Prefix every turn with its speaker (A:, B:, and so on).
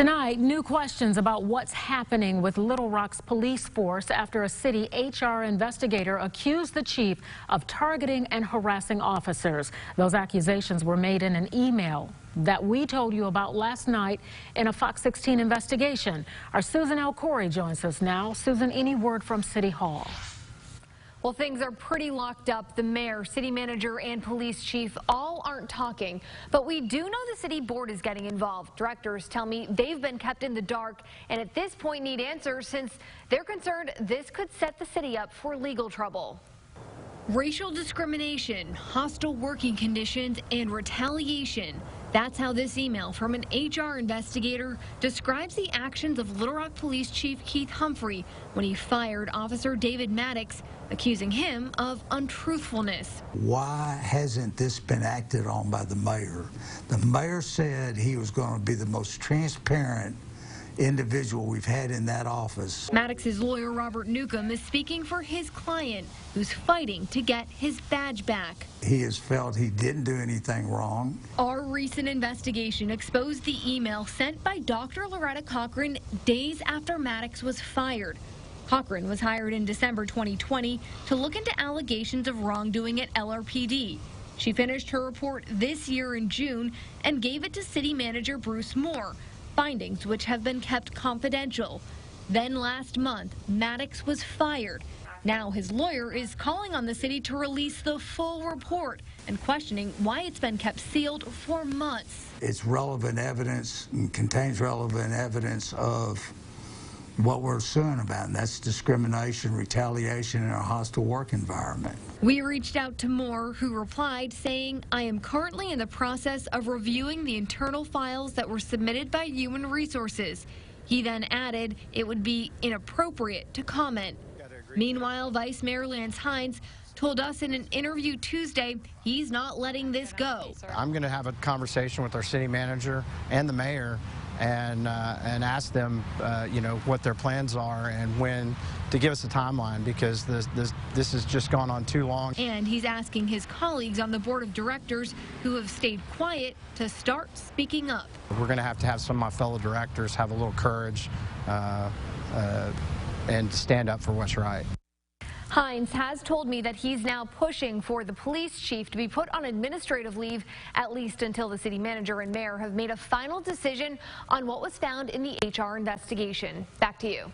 A: Tonight, new questions about what's happening with Little Rock's police force after a city HR investigator accused the chief of targeting and harassing officers. Those accusations were made in an email that we told you about last night in a Fox 16 investigation. Our Susan L. Corey joins us now. Susan, any word from City Hall?
B: Well, things are pretty locked up. The mayor, city manager, and police chief all aren't talking. But we do know the city board is getting involved. Directors tell me they've been kept in the dark and at this point need answers since they're concerned this could set the city up for legal trouble. Racial discrimination, hostile working conditions, and retaliation. That's how this email from an HR investigator describes the actions of Little Rock Police Chief Keith Humphrey when he fired Officer David Maddox, accusing him of untruthfulness.
C: Why hasn't this been acted on by the mayor? The mayor said he was going to be the most transparent individual we've had in that office.
B: Maddox's lawyer, Robert Newcomb, is speaking for his client, who's fighting to get his badge back.
C: He has felt he didn't do anything wrong.
B: Our recent investigation exposed the email sent by Dr. Loretta Cochran days after Maddox was fired. Cochran was hired in December 2020 to look into allegations of wrongdoing at LRPD. She finished her report this year in June and gave it to city manager Bruce Moore, findings which have been kept confidential. Then last month, Maddox was fired. Now his lawyer is calling on the city to release the full report and questioning why it's been kept sealed for months.
C: It's relevant evidence and contains relevant evidence of what we're suing about, and that's discrimination, retaliation, and a hostile work environment.
B: We reached out to Moore, who replied saying, "I am currently in the process of reviewing the internal files that were submitted by Human Resources." He then added it would be inappropriate to comment. Meanwhile, Vice Mayor Lance Hines told us in an interview Tuesday he's not letting this go.
D: I'm going to have a conversation with our city manager and the mayor and ask them, what their plans are and when to give us a timeline, because this has just gone on too long.
B: And he's asking his colleagues on the board of directors who have stayed quiet to start speaking up.
D: We're going to have some of my fellow directors have a little courage and stand up for what's right.
B: Hines has told me that he's now pushing for the police chief to be put on administrative leave, at least until the city manager and mayor have made a final decision on what was found in the HR investigation. Back to you.